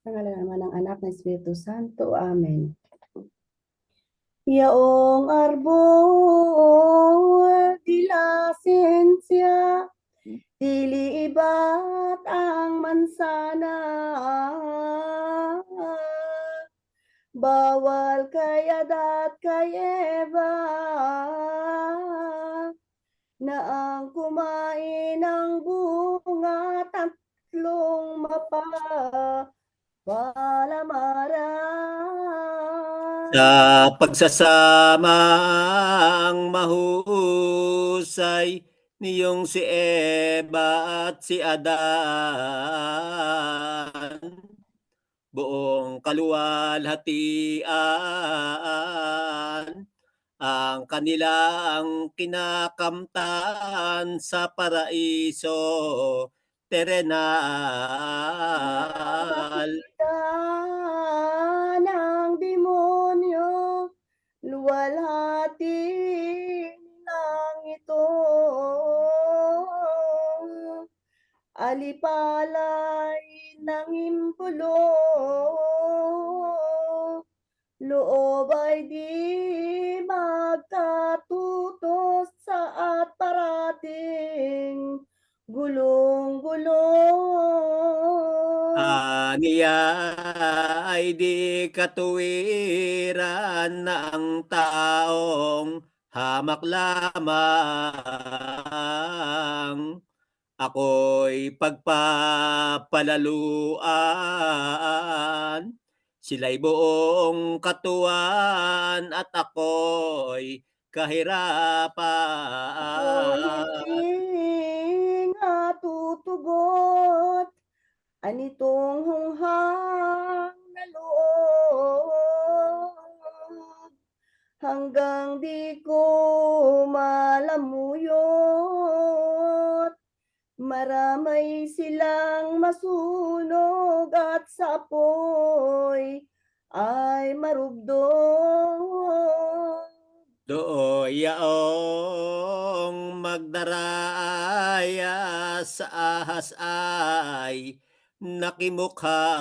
Sa ngalan naman ng Anak ng Espiritu Santo. Amen. Yaong arbor dila sensya, dili iba't ang mansana. Bawal kay Adat kay Eva na ang kumain ng bunga tatlong palamaran. Sa pagsasamang mahusay niyong si Eva at si Adan, buong kaluwalhatian ang kanilang kinakamtan sa paraiso terenal. Ng demonyo, luwalhati lang ito. Alipalay ng impulo, loob ay di magkatutos sa at parating gulong-gulong. Niya ay di katuwiran na ang taong hamak lamang. Ako'y pagpapalaluan, sila'y buong katuwan at ako'y kahirapan. Ako'y nga tutugot anitong hunghang na loob hanggang di ko malamuyot. Maramay silang masunog at sa apoy ay marubdog. Do yaong magdaraya sa ahas ay nakimukha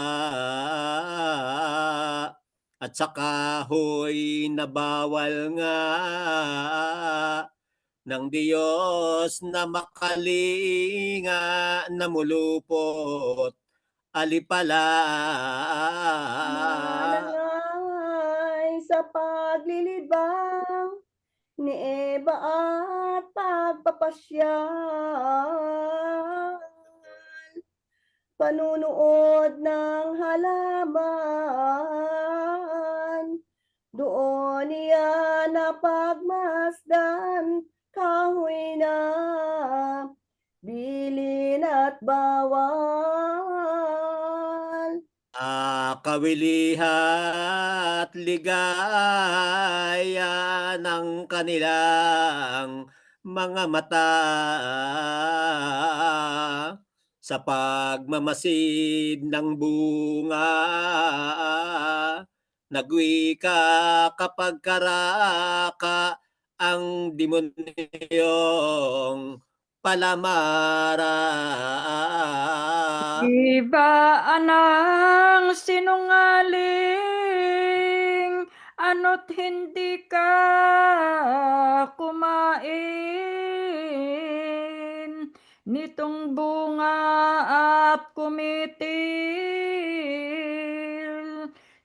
at sa kahoy na bawal nga ng Diyos na makalinga na mulupot alipala. Manangay sa paglilibang ni Eva at pagpapasyal, panunood ng halaman, doon niya napagmasdan kahoy na bilin at bawal. Kawilihat ligaya ng kanilang mga mata sa pagmamasid ng bunga. Nagwika kapag karaka ang demonyong palamara. Iba anang sinungaling, ano't hindi ka kumain nitong bunga at kumitil.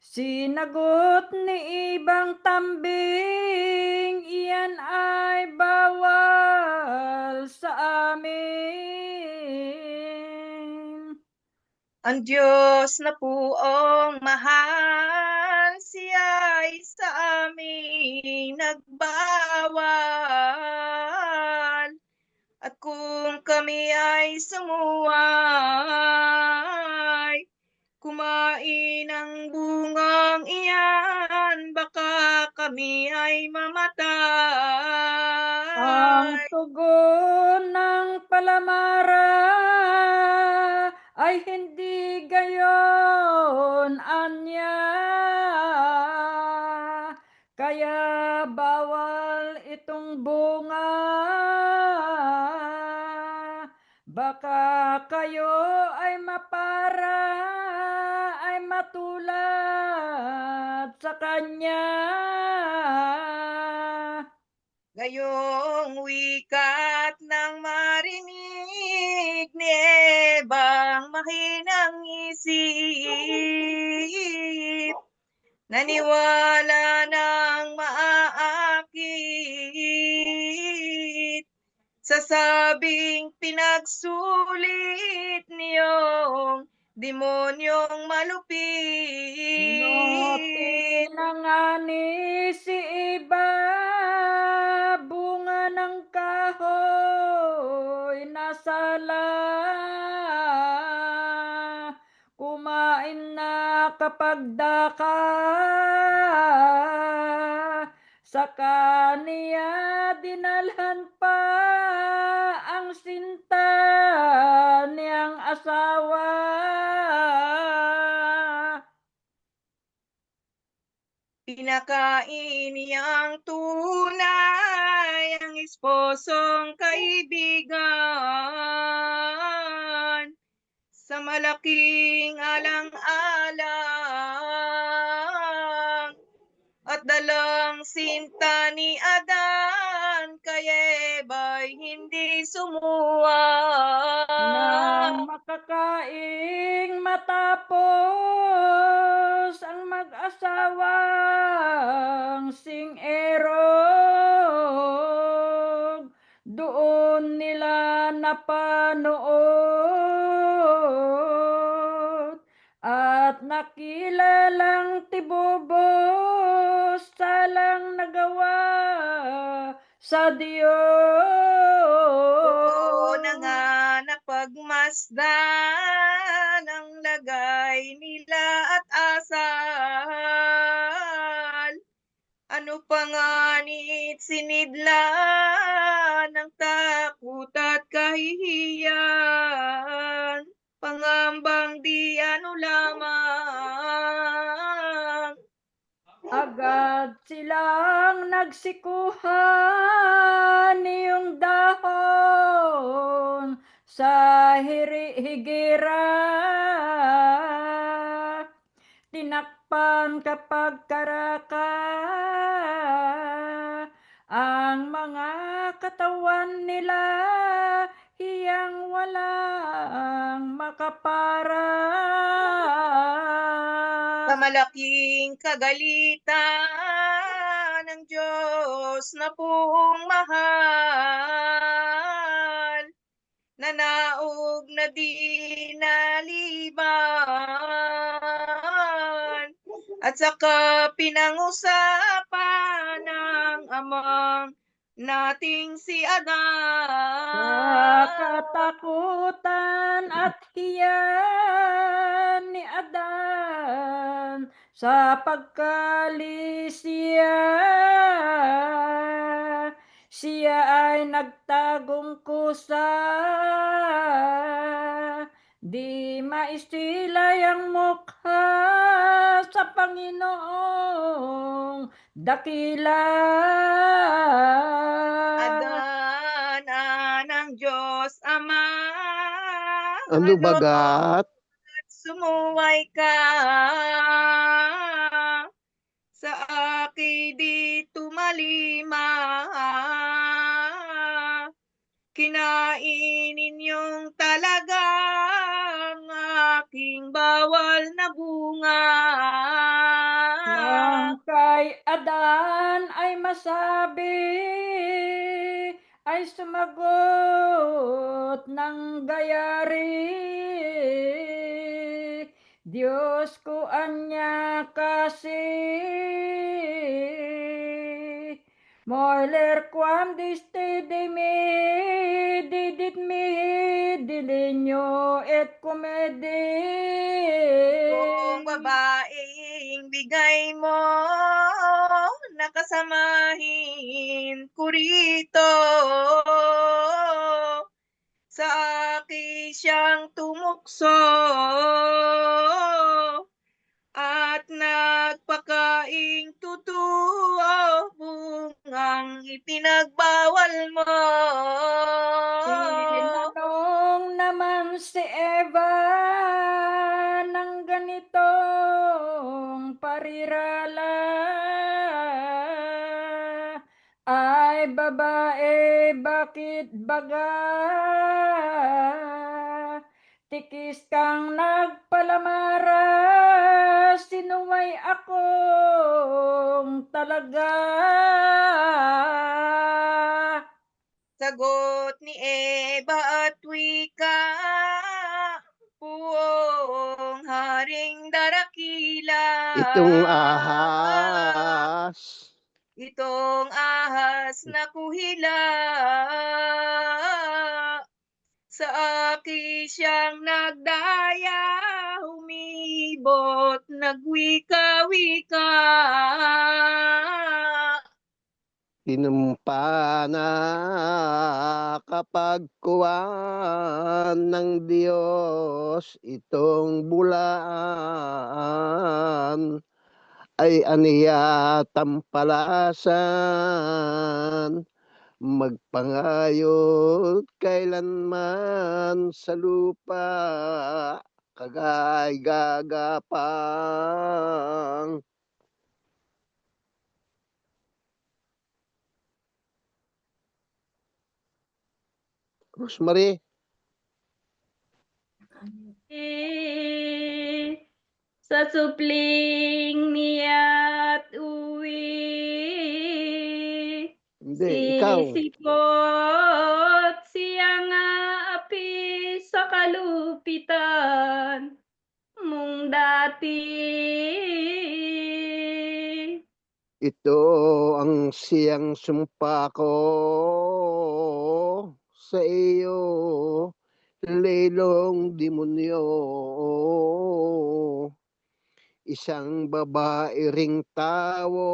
Sinagot ni ibang tambing, iyan ay bawal sa amin. Ang Diyos na puong mahal, siya'y sa amin nagbawal. At kung kami ay sumuway, kumain ng bungang iyan, baka kami ay mamatay. Ang tugon ng palamara ay hindi gayon anya, kaya bawal itong bunga. Baka kayo ay mapara ay matulad sa kanya. Gayong wikat nang marinig ni Ebang mahinang isip, naniwala ng maaakit sa sabing pinagsulit niyong demonyong malupit. Inuti na nga ni si Iba, bunga ng kahoy nasala. Kumain na kapag daka, sa kaniya dinalhan pa ang sinta niyang asawa. Pinakain niyang tunay ang esposong kaibigan sa malaking alang-alang at dalang sinta ni Adan kay Eba'y hindi Nang sumuwang. makakaing matapos ang mag-asawang sing-erog, doon nila napanood at nakilalang tibubos salang nagawa sa Doon na nga Diyos. napagmasdan ang lagay nila at asal. Ano pa nga ni't sinidlan ng takot at kahihiyan, pangambang di ano lamang. Agad silang nagsikuhan niyong dahon sa higira. Tinakpan kapag karaka ang mga katawan nila, hiyang walang makapara. Sa malaking kagalitan ng Diyos na buong mahal, nanaog na di naliban, at saka pinangusapan ng amang nating si Sa Adan. katakutan at hiya ni Adan sa pagkalisya, siya ay nagtagong kusa, di maistilay ang mukha sa Panginoong dakila. Adan ng Diyos Ama, Ano bagat? sumuway ka sa aki di tumalima. Kinain ninyong talagang aking bawal na bunga. Nang kay Adan ay masabi, ay sumagot ng gayari, Diyos ko anya kasi, Moiler quam diste de me, didit me, dilenyo et comede. Kung babaeng bigay mo, nakasamahin ko rito. Sa aki siyang tumukso at nagpakaing totoo bungang ipinagbawal mo. Tinanong naman si Eva ng ganito, babae, bakit baga? Tikis kang nagpalamara, sinuway akong talaga. Sagot ni Eva at wika, Puong Haring Darakila. Itong ahas. Itong ahas na kuhila, sa aki siyang nagdaya, humibot, nagwika-wika. Tinumpa na kapag kuwan ng Diyos itong bulaan ay aniya tampalasan magpangayot kailanman sa lupa kagay gagapang. Rosemary. Sa supling niya't uwi, Hindi, ikaw. sisikot siya nga api sa kalupitan mong dati. Ito ang siyang sumpa ko sa iyo, lelong demonyo. Isang babae ring tao,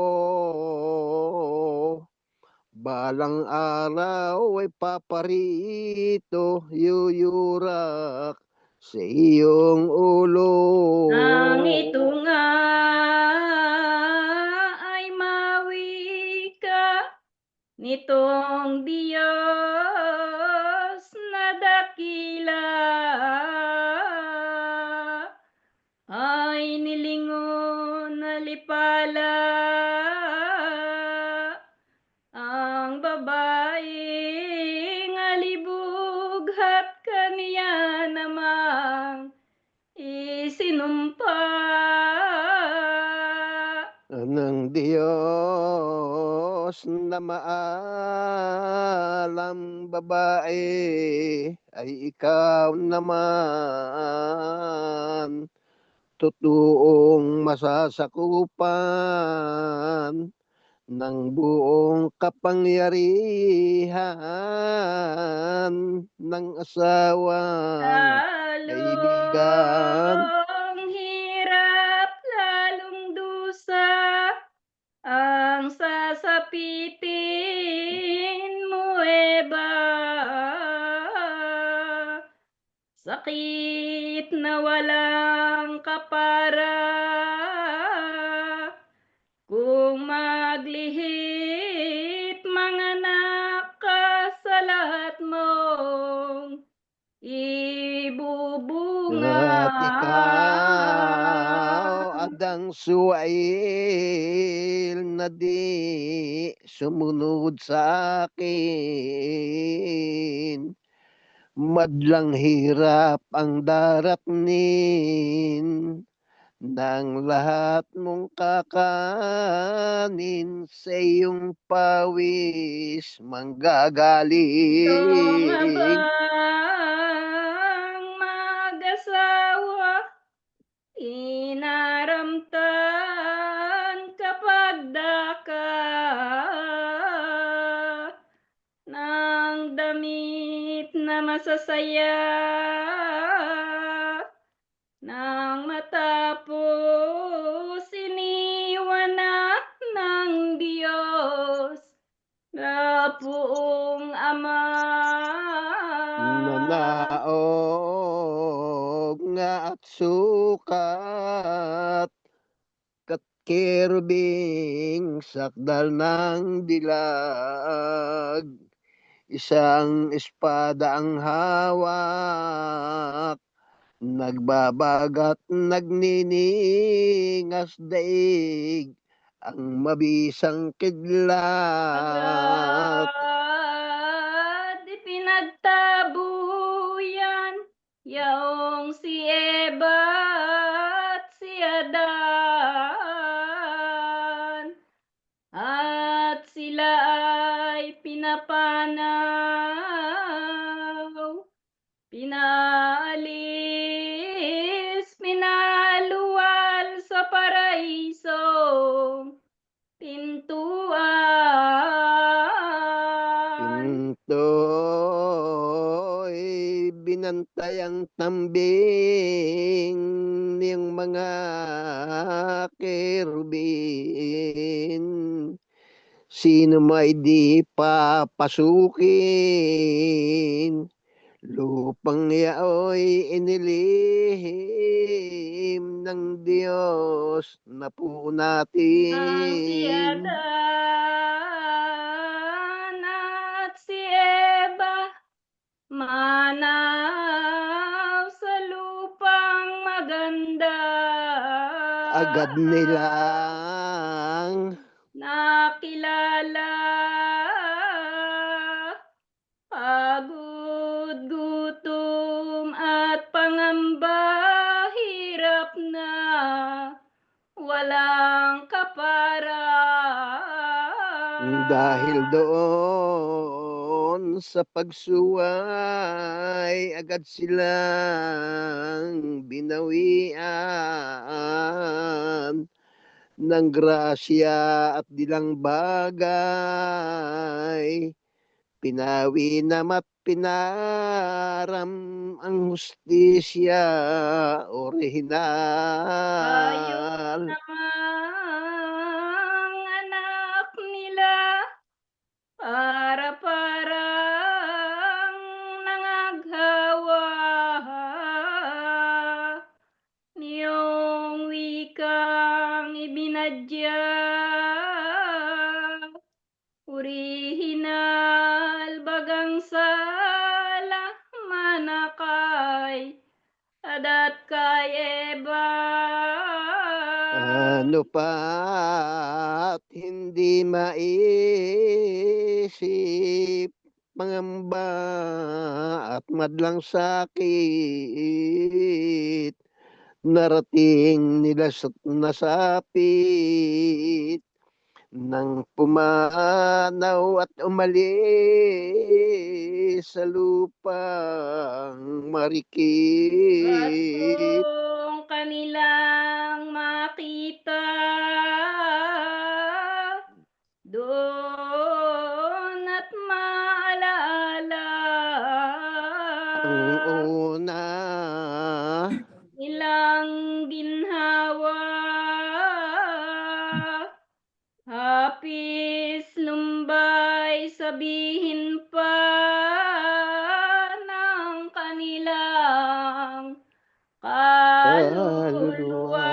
balang araw ay paparito, yuyurak sa iyong ulo. Ang ito nga ay mawi ka nitong Diyos na dakila, ay nilingon na lipala ang babaeng alibughat kaniya namang isinumpa. Ng Diyos na maalam babae ay ikaw naman, totoong masasakupan ng buong kapangyarihan ng asawang kaibigan. Lalong hirap, lalong dusa, ang sasapitin mo, Eva. Sakit na walang kapara, kung maglihit manganak ka sa lahat mong ibubunga. At ikaw, Adang Suwail, na di sumunod sa akin. Madlang hirap ang darating ng lahat mong kakanin sa iyong pawis Ito nga manggagaling. bang mag-asawa, inaramtan kapag daka ng damit na masasaya, nang matapos iniwan na ng Diyos na Poong Ama. Nanaog nga at sukat kat kerubing sakdal ng dilag, isang espada ang hawak, nagbabagat nagniningas daig ang mabisang kidlat. Agad ipinagtabuyan yaong si Eva at si Adan, at sila ay pinapanaw, pinaalis, pinaluwal sa paraiso, pintuan. Pinto'y binantayang tambing niyang mga kerubin. Sino may di papasukin, lupang yaoy inilihim ng Diyos na po Ang si natin. Adan at si Eva manaw sa lupang maganda. Agad nilang Nakilala pagod, gutom at pangamba, hirap na walang kaparan. dahil doon sa pagsuway, agad silang binawian ng grasya at dilang bagay. Pinawi namat pinaram ang hustisya Tayo orihinal. namang anak nila para-parang nangaghawa, niyong wikang ibinadya, orihinal bagang sala manakay adat kay Eva. Ano pa't hindi maisip, pangamba at madlang sakit, narating nila sa nasapit, nang pumanaw at umalis sa lupang At marikit. kung kanilang makita doon at maalaala Ang una, ilang ginhawa, hapis lumbay sabihin pa ng kanilang kaluluwa.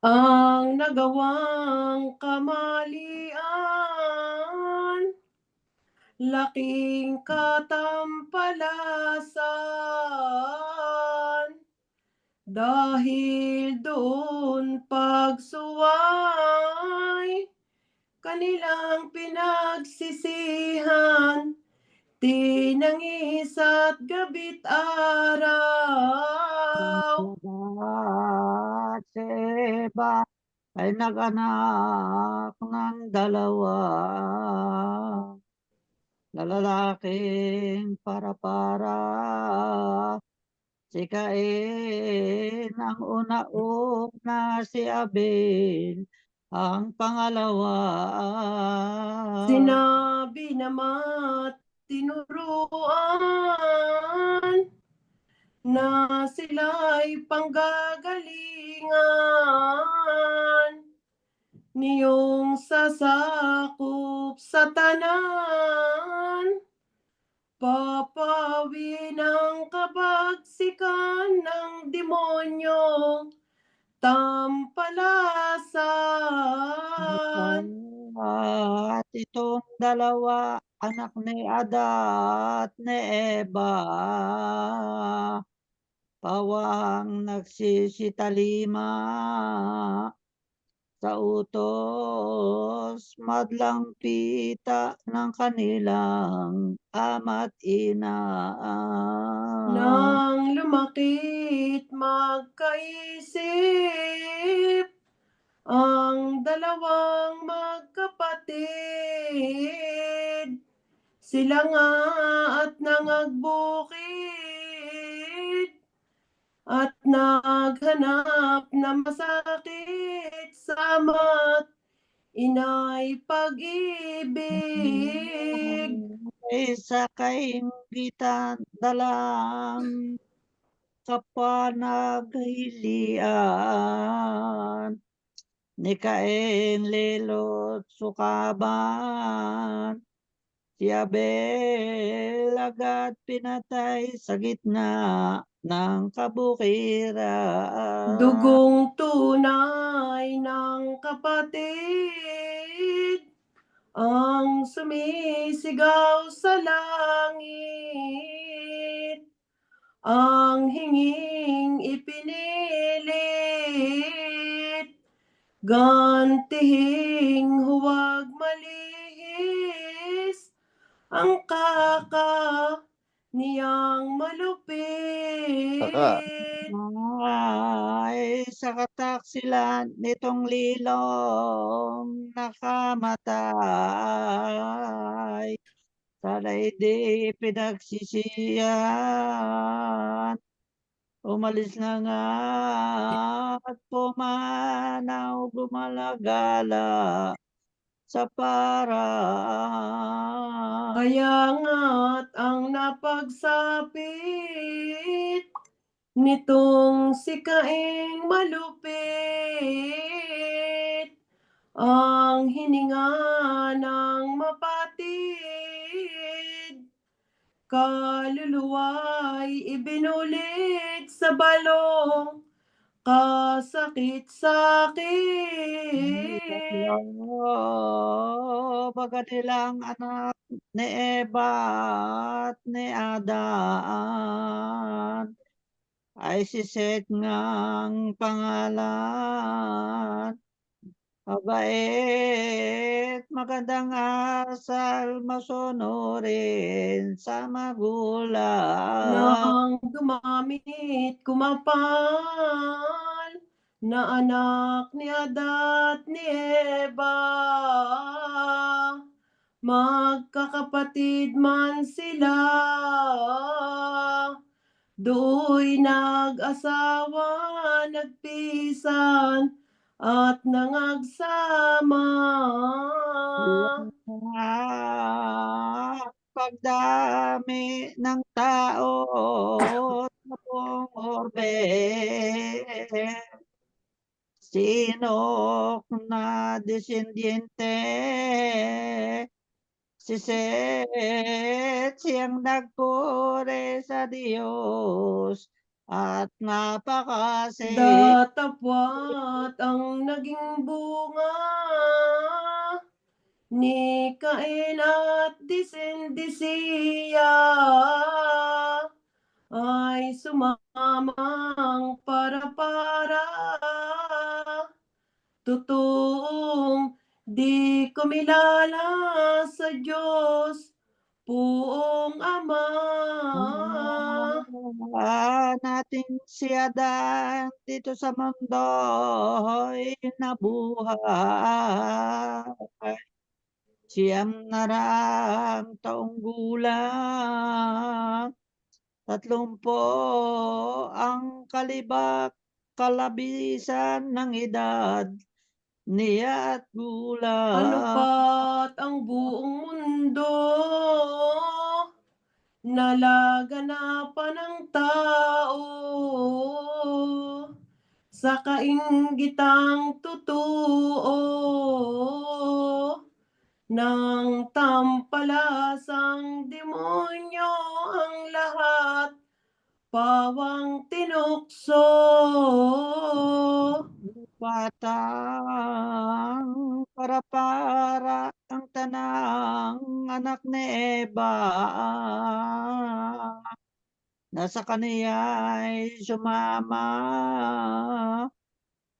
Ang nagawang kamalian, laking katampalasan, dahil doon pagsuway, kanilang pinagsisihan, tinangis at gabit araw. At si Eva ay nag-anak ng dalawa na lalaking para-para. Si Cain ang una, si Abel ang pangalawa. Sinabi namat tinuruan na sila'y panggagalingan niyong sasakop sa tanan, papawi ng kabagsikan ng demonyong tampalasan. At itong dalawa, anak ni Ada at ni Eva, pawang nagsisitalima, sa utos madlang pita ng kanilang ama't ina. Nang lumaki't magkaisip ang dalawang magkapatid, sila nga at nangagbukid at naghanap na masakit sa ama't ina'y pag-ibig. Sa kaingitan dalang kapanagilian ni Cain, Lelot, Sukaban, si Abel agad pinatay sa gitna ng kabukiran. Dugong tunay ng kapatid ang sumisigaw sa langit, ang hinging ipinilit, gantihing huwag malihis, ang niyang malupit. Ay sa kataksilan nitong lilong nakamatay, sana'y di pinagsisihan. Umalis na nga at pumanaw gumalagala sa paraan. Kaya nga't ang napagsapit nitong si Caing malupit, ang hininga ng mapatid, kaluluwa'y ibinulit sa balong kasakit-sakit. Baga nilang anak ni Eva at ni Adan ay si Seth ngang pangalan. Mabait, magandang asal, masunurin sa magulang. Nang gumamit, kumapal na anak ni Ada at ni Eva, magkakapatid man sila, do'y nag-asawa, nagpisan at nangagsama. Pagdami ng tao sa buong orbe, Sinok na descendiente, si Seth siyang nagpuri sa Diyos at napakasing Datapwat ang naging bunga ni Cain at desendisiya ay sumamang para-para. Totoong di kumilala sa Diyos, Poong Ama. nating si Adan dito sa mundo'y nabuhay. Siyam na raang taong gulang, 30 ang kalabisan ng edad niya at Ano gulang. pa't ang buong mundo nalaganapan ng tao sa kainggitang totoo ng tampalasang demonyo ang lahat pawang tinukso. Batang para ang tanang anak ni Eva, na sa kaniya'y sumama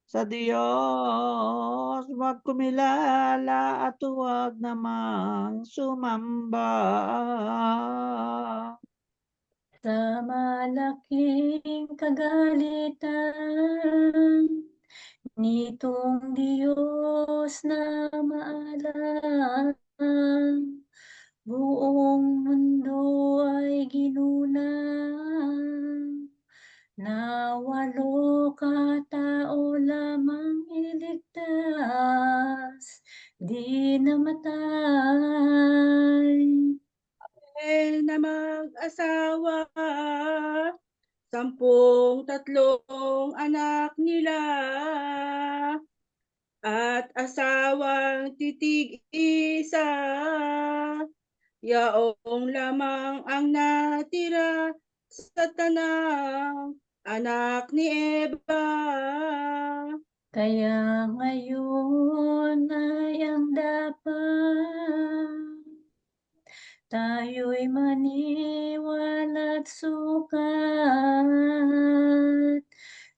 sa Diyos, huwag kumilala at huwag namang sumamba. Sa malaking kagalitan nitong Diyos na maalam, buong mundo ay ginunang, na 8 katao lamang iligtas, di namatay. Na mag-asawa, 13 anak nila, at asawang titig isa, yaong lamang ang natira sa tanang anak ni Eva. Kaya ngayon ay ang dapat tayo'y maniwala't sukat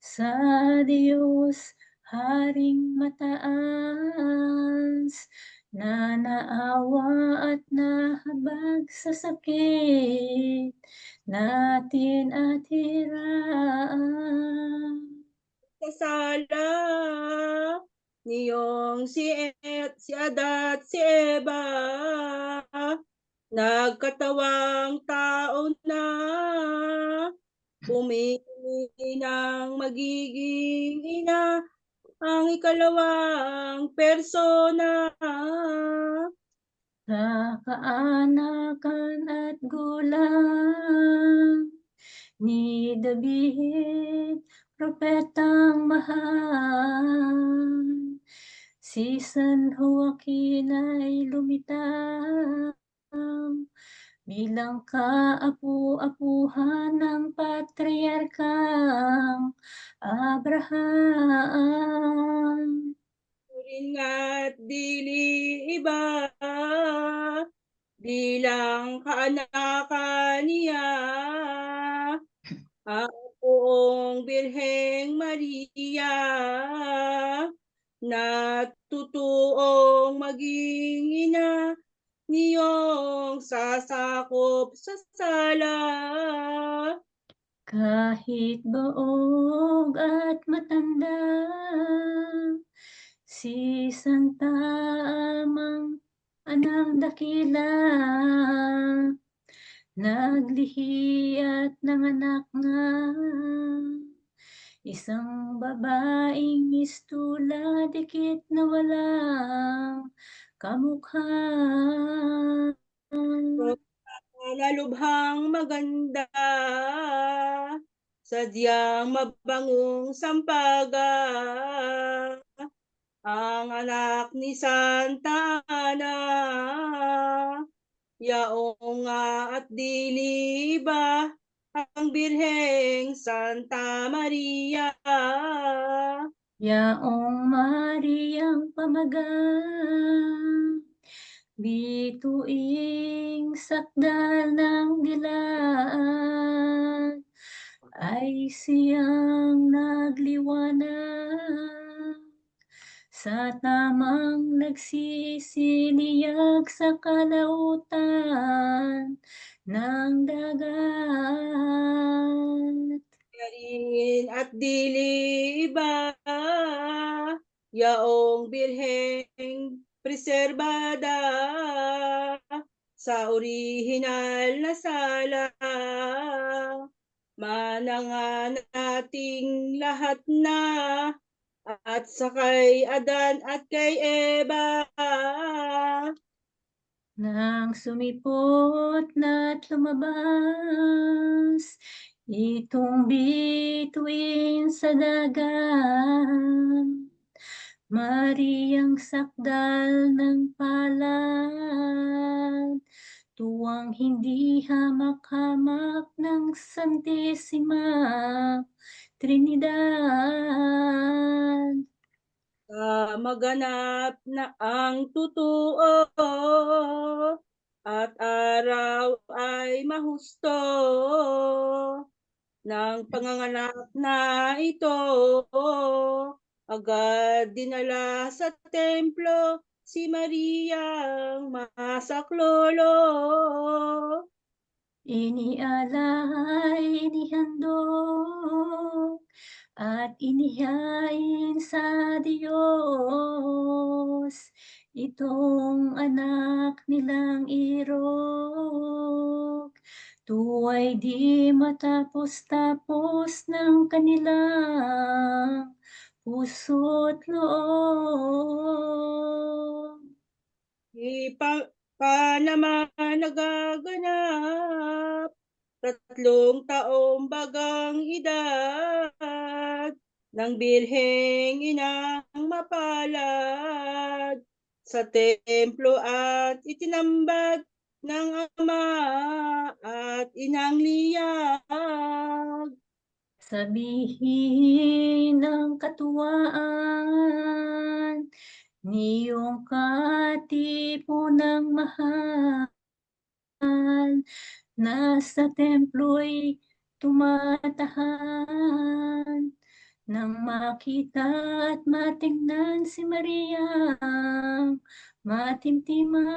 sa Diyos, Haring mataas, na naawa at nahabag sa sakit natin at hirap. Kasala niyong si Ada at si Eva, nagkatawang tao na, pumili ng magiging ina ang ikalawang persona. Sa kaanakan at gulang ni David, propetang mahal, si San Joaquin ay lumitaw bilang kaapu-apuhan ng patriarkang Abraham. Rin nga't dili iba, bilang kaanakan niya, ang buong Birheng Maria, na totoong maging ina niyong sasakop sa sala. Kahit baog at matanda, si Santa Amang Anang Dakila, naglihi at nanganak nga isang babaeng istula, dikit na walang kamukha. Nalubhang maganda, sadyang mabangong sampaga, ang anak ni Santa Ana, yaong nga at dili ba ang Birheng Santa Maria. Yaong Mariang pamaga, bituing sakdal ng dilaan, ay siyang nagliwanag sa tamang nagsisiliyag sa kalautan ng dagat. Rin at dili iba, yaong Birheng preserbada sa orihinal na sala, mananga nating lahat na, at sa kay Adan at kay Eva. Nang sumipot na't lumabas itong bituin sa dagat, Mariang sakdal ng palad, tuwang hindi hamak-hamak ng Santissima Trinidad. Maganap na ang totoo, at araw ay mahusto, ng panganganak na ito, agad dinala sa templo si Mariang masaklolo. Inialay, inihandog, at inihain sa Diyos itong anak nilang irog. Tuway di matapos-tapos ng kanilang puso't loob. Pa naman nagaganap, 3 taong bagang edad, ng Birheng Inang mapalad, sa templo at itinambad ng Ama at Inang liyag. Sabihin ng katuwaan, niyong katipunang mahal, nasa templo'y tumatahan, nang makita at matingnan si Maria matimtiman.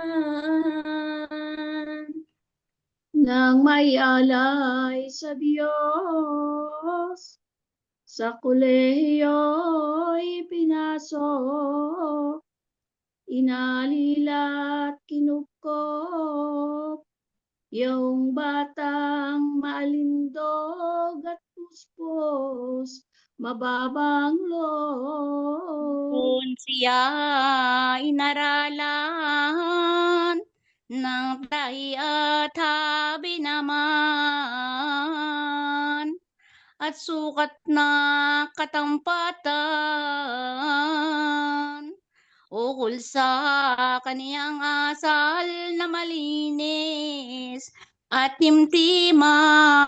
Nang may alay sa Diyos, sa kolehiyo'y pinasok, inalila't kinupkop, yung batang maalindog at puspos, mababang loob. Kung siya inaralan ng tahi at habi naman, at sukat na katampatan, ukol sa kaniyang asal na malinis at timtiman.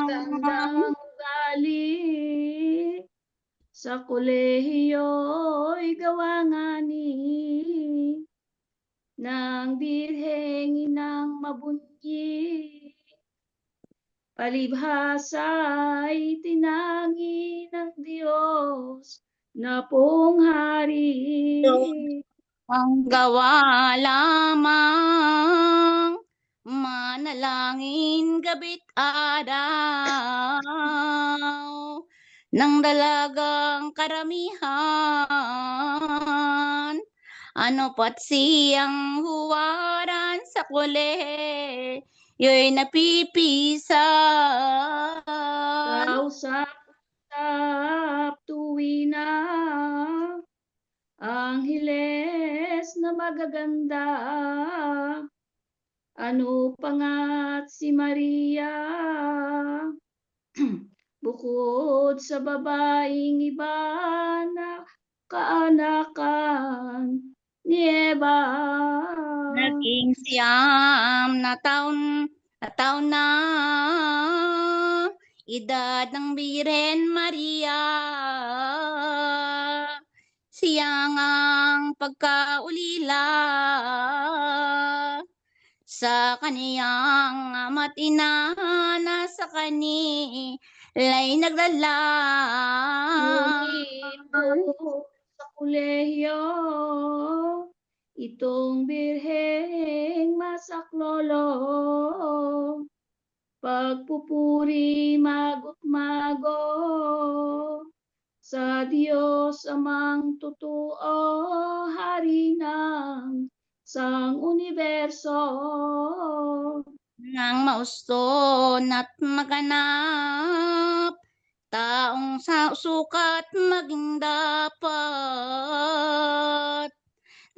Magandang ugali, sa kolehiyo'y gawa nga ni ng Birheng Inang mabunyi, palibhasa'y tinangi ng Diyos na pong hari. Ang gawa lamang, manalangin gabi't araw, ng dalagang karamihan, ano pat siyang huwaran sa kole, yo'y napipisan. Kausap tuwi na, Angheles na magaganda, ano pangat si Maria, bukod sa babaeng iba na kaanakan ni Eva. Naging siyam na taon na edad ng Birhen Maria. Siya ngang pagkaulila sa kaniyang ama't ina na sa kanila'y nagdala. Ngunit doon sa kolehiyo, itong birheng masaklolo, pagpupuri magot-mago, sa Diyos Amang totoo, hari ng sang universo. Nang mauston at maganap, taong sukat maging dapat,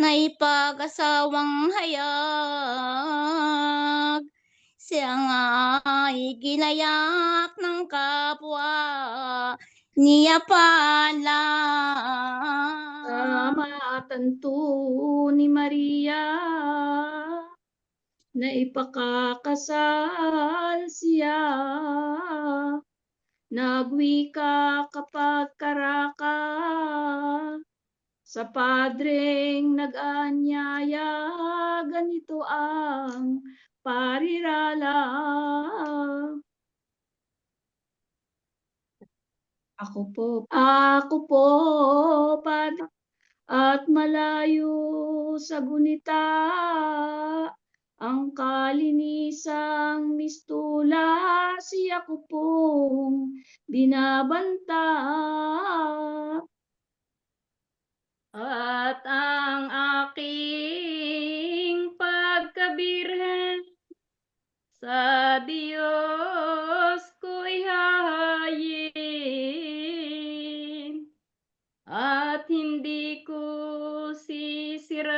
na ipag-asawang hayag, siya nga'y ginayak ng kapwa niya pala. Tama at anto ni Maria, na ipakakasal siya, nagwika kapag karaka, sa padreng nag-anyaya, ganito ang parirala. Ako po, Padre, at malayo sa gunita, ang kalinisang mistula, siya ko pong binabanta. At ang aking pagkabirhen sa Diyos ko'y hahayin at hindi ko sisirain.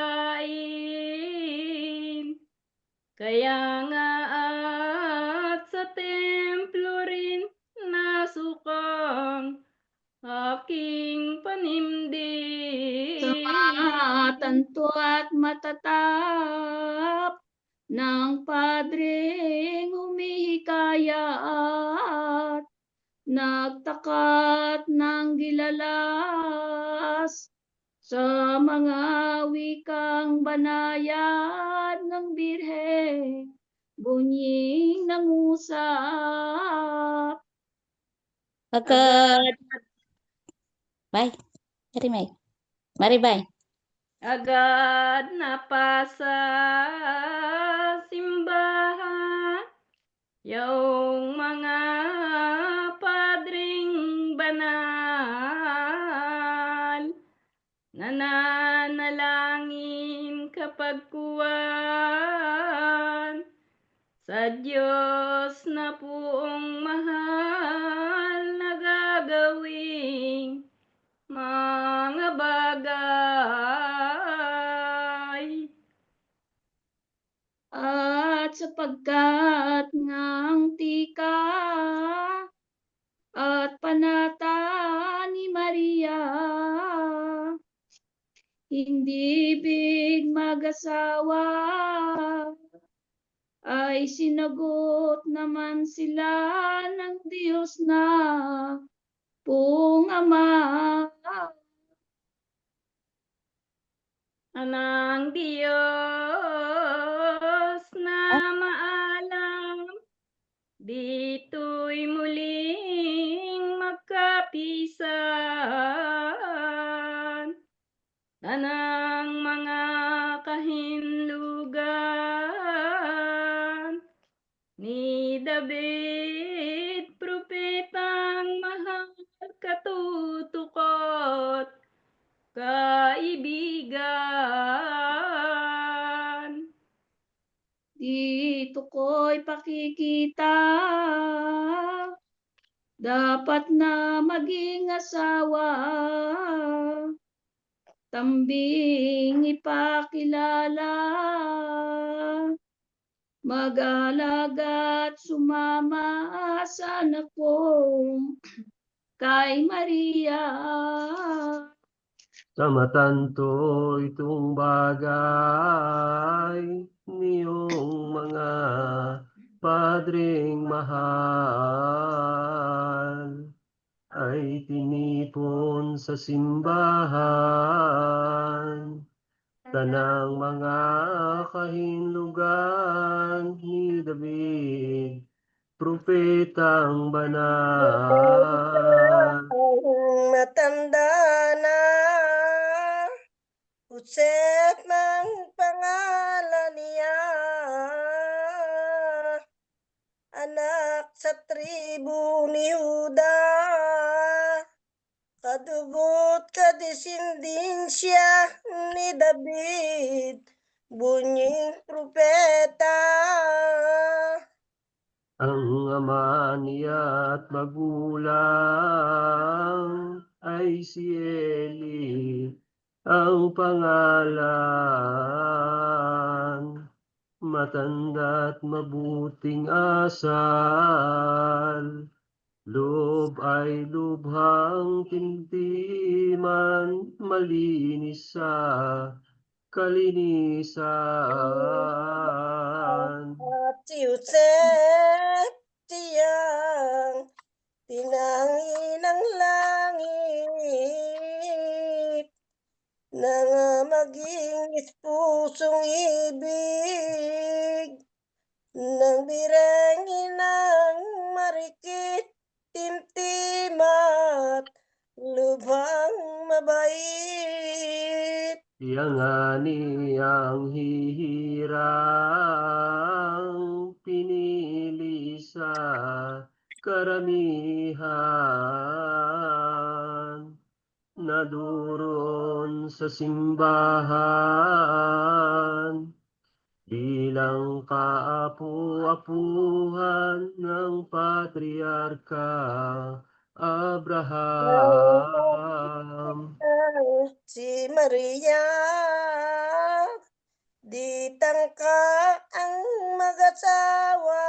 Kaya nga at sa templo rin nasukang aking panimdim. Sa tanto at matatap ng Padreng humihikayat, nagtakat ng gilalas sa mga wikang banayad ng Birhen, bunying nangusap. Agad. Bye. Marimay. Maribay. Agad napasa simbahan, yung mga padring banal, nananalangin kapag kuwan, sa Diyos na puong mahal na gagawing mga bagay. At sapagkat ngang tika at panata ni Maria, hindi ibig mag-asawa, ay sinagot naman sila ng Diyos na Pong Ama. Anang Diyos na maalam, dito'y muling magkapisan. Anang mga kahinlugan ni David, propetang mahal, katutukot, kaibigan. Dito ko'y pakikita, dapat na maging asawa, tambing ipakilala, mag-alaga at sumama sa anak kong kay Maria. Sa matanto itong bagay, niyong mga padring mahal, ay tinipon sa simbahan, tanang mga kahinlugan ni David, propetang banal. Matanda na, Josep ng pangalan niya, anak sa tribu ni Juda, kadugot kadesindensya ni David, bunying propeta. Ang ama niya at magulang ay si Eli, ang pangalan. Matanda at mabuting asal, loob ay lubhang tintiman, malinis sa kalinisan. At si Josep, siyang tinangin ng langit, na maging ispusong ibig, ng birengin ng marikit, timtimat, lubhang mabait. Yangani ang hihirang pinili sa karamihan. Naduroon sa simbahan bilang kaapu-apuhan ng Patriarka Abraham. Si Maria, di tangka ang mag-asawa.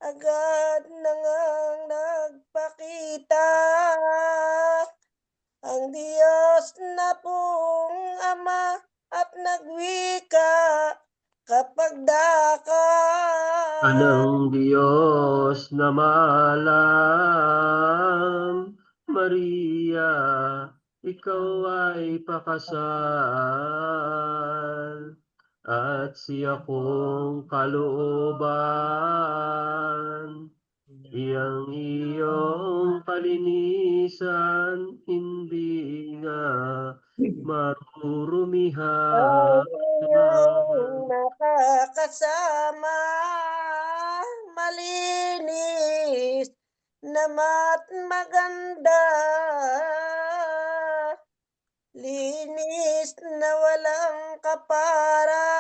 Agad na ngang nagpakita ang Diyos na pong Ama at nagwika kapag dakay. Anong Diyos na maalam, Maria, ikaw ay pakasal, at siya kong kalooban. Iyang iyong kalinisan, hindi nga marurumihan. Ang nakakasama, malinis namat maganda, linis na walang kapara.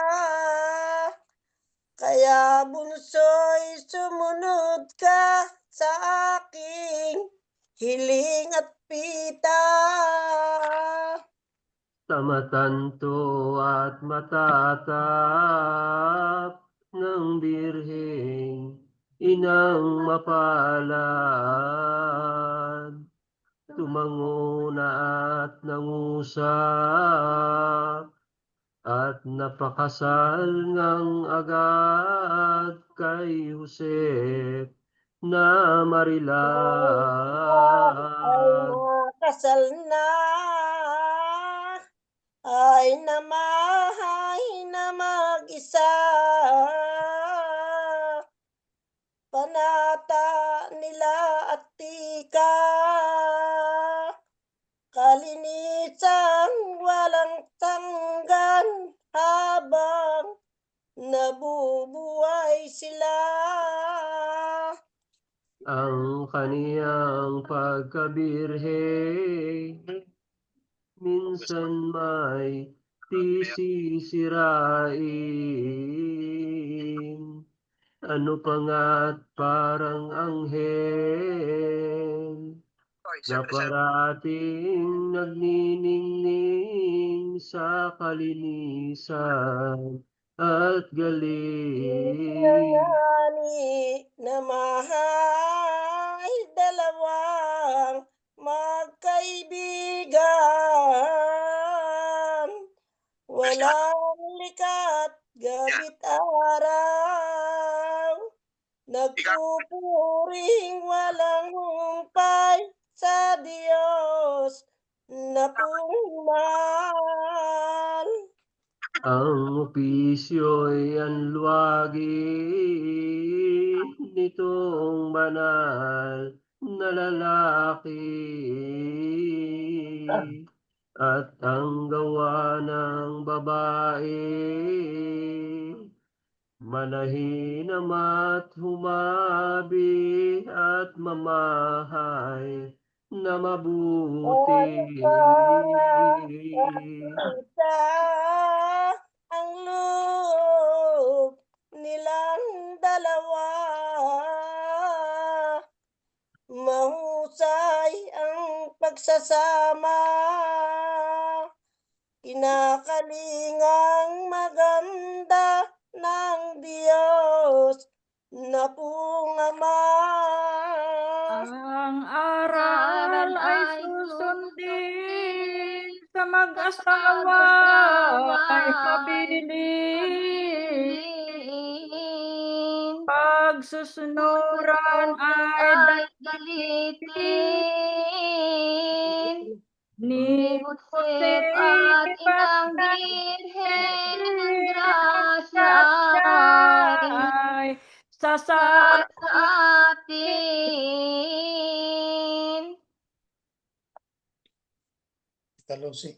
Kaya bunso'y sumunod ka sa aking hiling at pita. Sa matanto at matatap ng Birheng Inang mapalad, tumango na at nangusap, at napakasal ngang agad kay Josep na Ay Marilad. nakasal na, ay namahay na mag-isa. Panata nila at tika, kalinisang walang tanggan habang nabubuhay sila. Ang kaniyang pagkabirhe, minsan may sisirain. Ano pa nga't parang anghel na parating nagniningning sa kalinisan at galing. Ingani na mahay dalawang magkaibigan, walang likat gabit araw, nagpupuring walang humpay sa Diyos na pumal. Ang opisyo'y anluwagi nitong banal na lalaki, at ang gawa ng babae, manahinam at humabi at mamahay na mabuti. Kita ang loob nilang dalawa, mahusay ang pagsasama, kinakalingang maganda ng Diyos na pong Ama. Ang aral ay susundin sa mag-asawa ay pabilin. Pagsusunuran ay dalitin ni Jose at Inang Birhen, ang grasya ay sa sa atin. Talusi.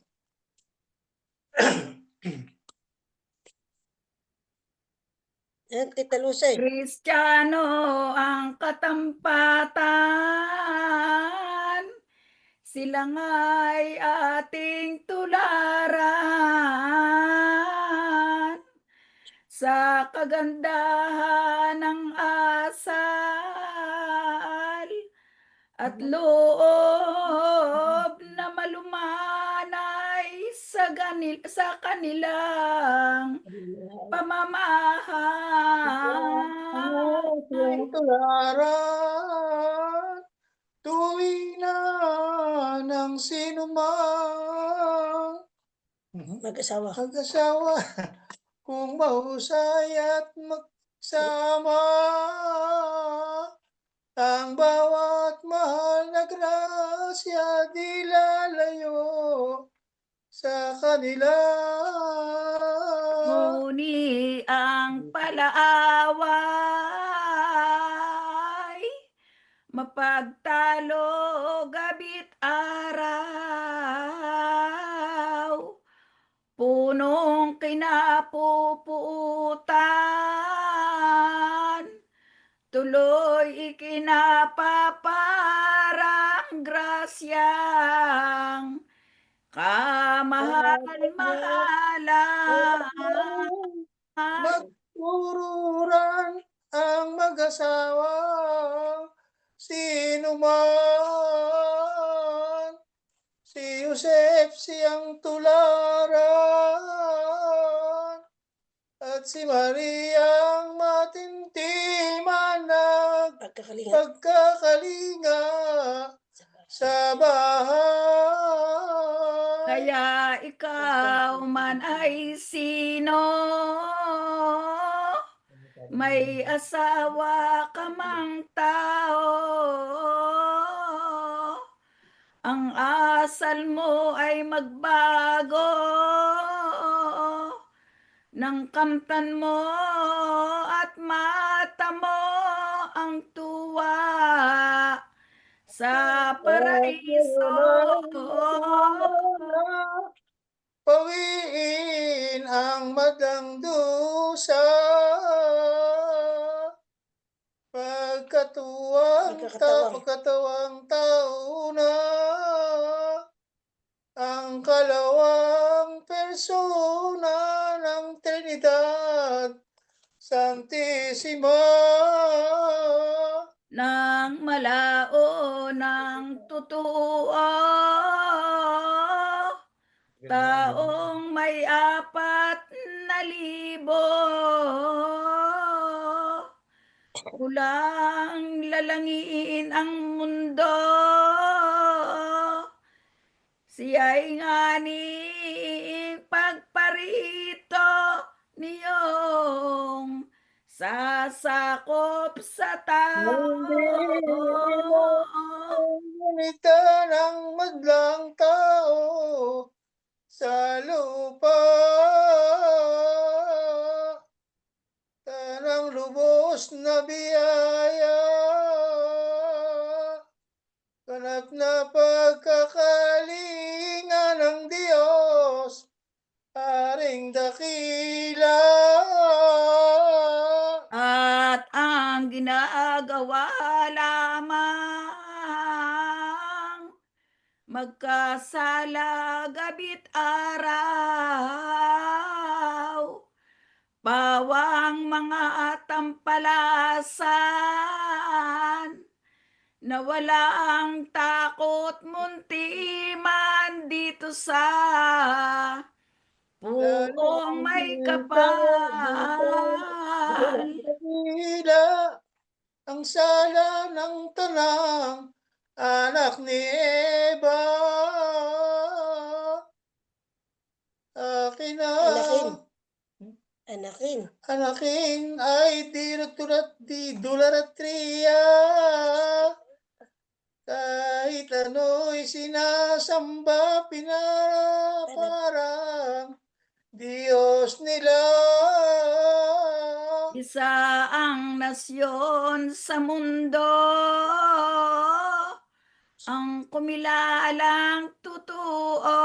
Yan, Tita Lucy. Kristiyano ang katampatan, sila nga'y ating tularan. Sa kagandahan ng asal at loob na malumanay sa kanilang pamamahay. Tularan, tuwing na ng sinumang Mag-asawa. mag-asawa, kung mahusay at magsama, ang bawat mahal na grasya di lalayo sa kanila. Nguni ang palaaway, mapagtalo gabi't araw, punong kinapuputan, tuloy ikinapaparang grasyang kamahal-mahalan. Magtururan ang mag-asawa, sino man, si Joseph siyang tularan, at si Mariang matintiman ng pagkakalinga sa bahay. Kaya ikaw man ay sino, may asawa ka mang tao, ang asal mo ay magbago, nang kamtan mo at mata mo ang tuwa sa paraiso. Pawiin ang madang dusa, pagkatawang tao na ang kalawang persona ng Trinidad Santissima. Nang malao ng totoo, taong may 4,000, kulang lalangin ang mundo, siya'y nganing pagparito niyong sasakop sa tao. Ngunita ng madlang tao sa lupa, tanang lubos na biyaya, ganap na pagkakalinga ng Diyos, Haring dakila. At ang ginagawa lamang, magkasala gabi't araw, pawang mga tampalasan, na walang takot muntiman dito sa puong may kapal. Dakila ang sala ng tanang anak ni Eva. Anakin ay di dularatria, kahit ano'y sinasamba pinaparang Diyos nila. saang nasyon sa mundo ang kumilalang totoo.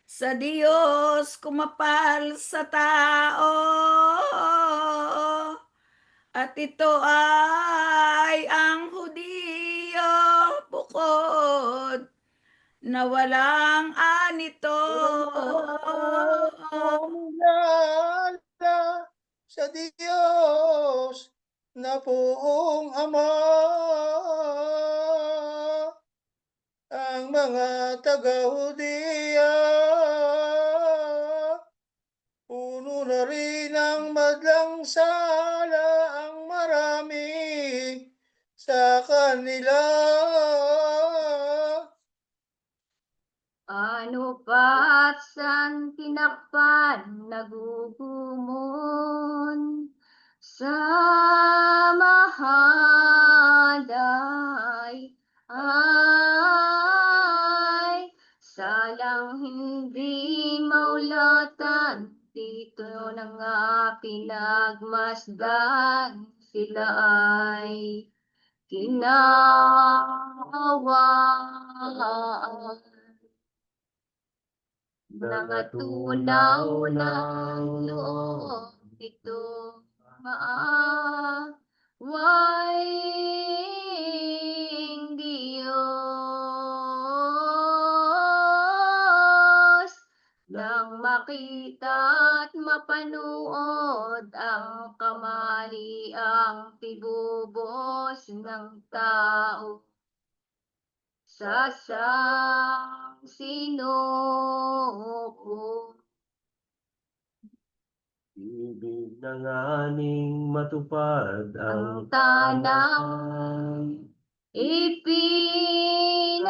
Sa Diyos kumapal sa tao, at ito ay ang Hudiyo, bukod na walang anito. Kumilala sa Diyos na buong Ama, ang mga taga-Hudiya, puno na rin ang madlang sala ang marami sa kanila. Ano pa't saan tinakpan nagugumon sa mahalay ay salang hindi maulatan, dito na nga pinagmasdan, sila ay kinawawaan. Nangatunaw ng loob ito, maawing Diyos, nang makita at mapanood ang kamaliang pinubos ng tao sa sinuko. Ibig na nganing matupad Ang ang tanang ipinahayag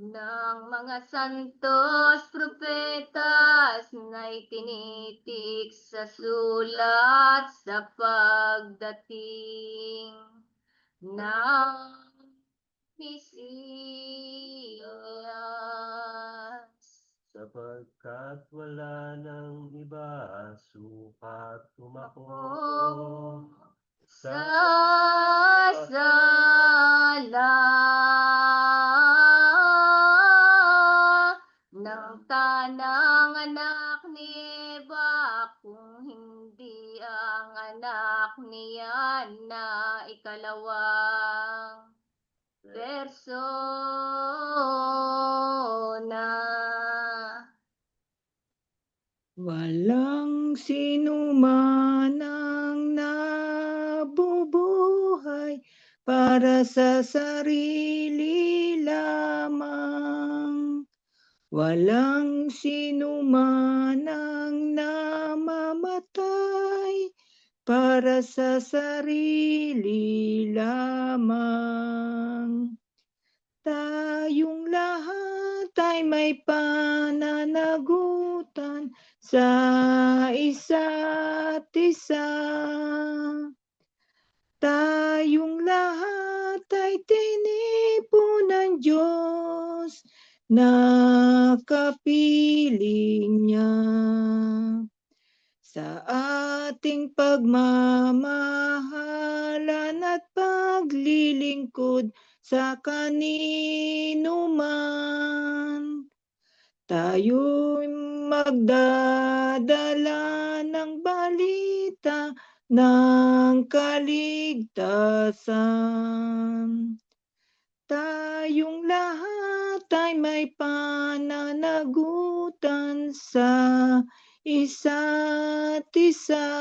ng mga santos propetas na itinitik sa sulat sa pagdating ng Mesiyas. sapagkat wala nang iba sukat tumakbo Sa sala ng tanang anak ni Eva, kung hindi ang anak niya na ikalawang persona. Walang sinuman ang nabubuhay para sa sarili lamang. Walang sinuman ang namamatay para sa sarili lamang. Tayong lahat ay may pananagutan sa isa't isa. Tayong lahat ay tinipon ng Diyos na kapiling niya. Sa ating pagmamahalan at paglilingkod sa kanino man, tayo'y magdadala ng balita ng kaligtasan. Tayong lahat ay may pananagutan sa isa't isa.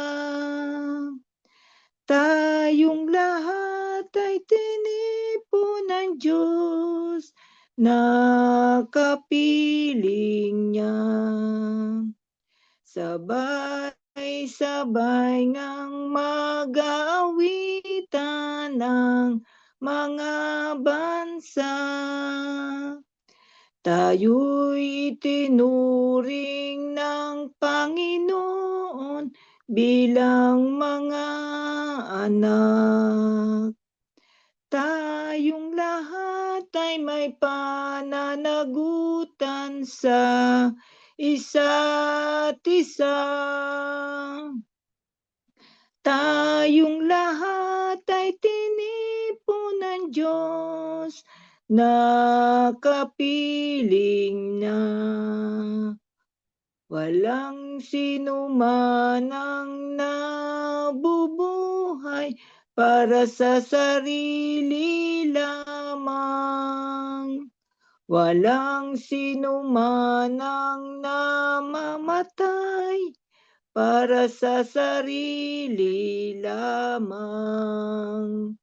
Tayong lahat ay tinipon ng Diyos na kapiling niya. Sabay-sabay ngang mag-aawitan ng mga bansa. Tayo'y itinuring ng Panginoon bilang mga anak. Tayong lahat ay may pananagutan sa isa't isa. Tayong lahat ay tinipon ng Diyos, nakapiling na. Walang sinuman ang nabubuhay para sa sarili lamang. Walang sinuman ang namamatay para sa sarili lamang.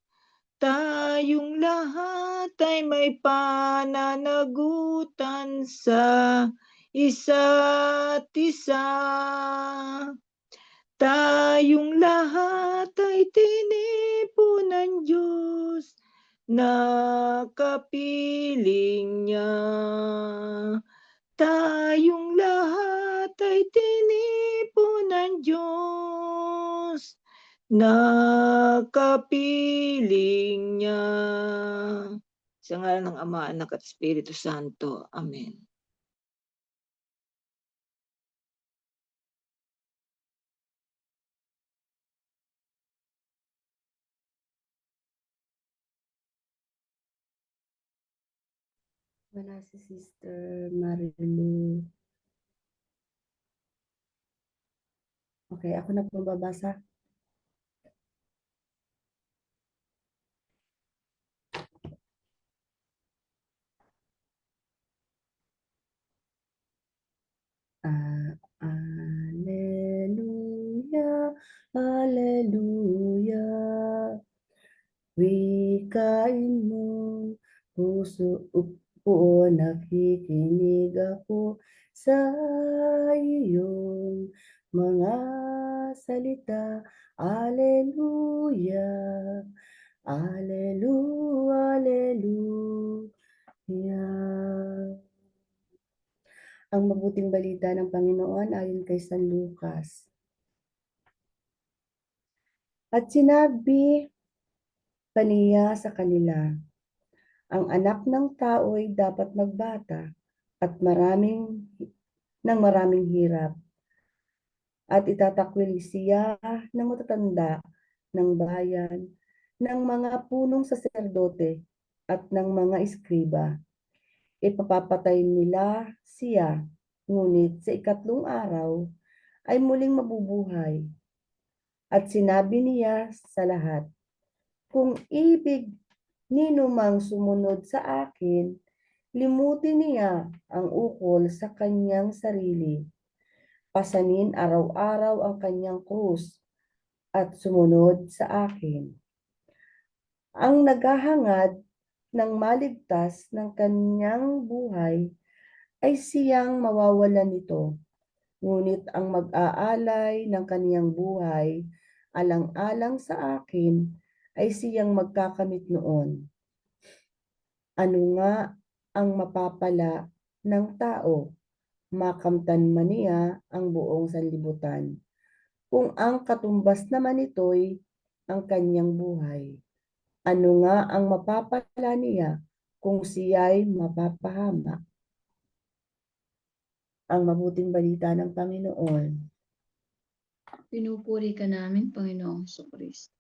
Tayong lahat ay may pananagutan sa isa't isa. Tayong lahat ay tinipon ng Diyos, nakapiling niya. Tayong lahat ay tinipon ng Diyos, nakapiling niya. Sa ngalan ng Ama, Anak at Espiritu Santo. Amen. Wala si Sister Marilu. Okay, ako na po babasa. Alleluia, Alleluia. Wikain mo, puso po, nakikinig ako sa iyong mga salita. Alleluia, Alleluia, Alleluia. Ang mabuting balita ng Panginoon ayon kay San Lucas. At sinabi pa niya sa kanila, ang anak ng tao ay dapat magbata at maraming hirap. At itatakwil siya ng matatanda ng bayan, ng mga punong saserdote at ng mga eskriba. Ipapapatay nila siya, ngunit sa ikatlong araw ay muling mabubuhay. At sinabi niya sa lahat, kung ibig ninumang sumunod sa akin, limutin niya ang ukol sa kanyang sarili. Pasanin araw-araw ang kanyang krus at sumunod sa akin. Ang naghahangad ng maligtas ng kanyang buhay ay siyang mawawalan nito. Ngunit ang mag-aalay ng kaniyang buhay alang-alang sa akin ay siyang magkakamit noon. Ano nga ang mapapala ng tao? Makamtan man niya ang buong sanlibutan. Kung ang katumbas naman nito'y ang kanyang buhay. Ano nga ang mapapala niya kung siya'y mapapahama? Ang mabuting balita ng Panginoon. Pinupuri ka namin, Panginoong Kristo.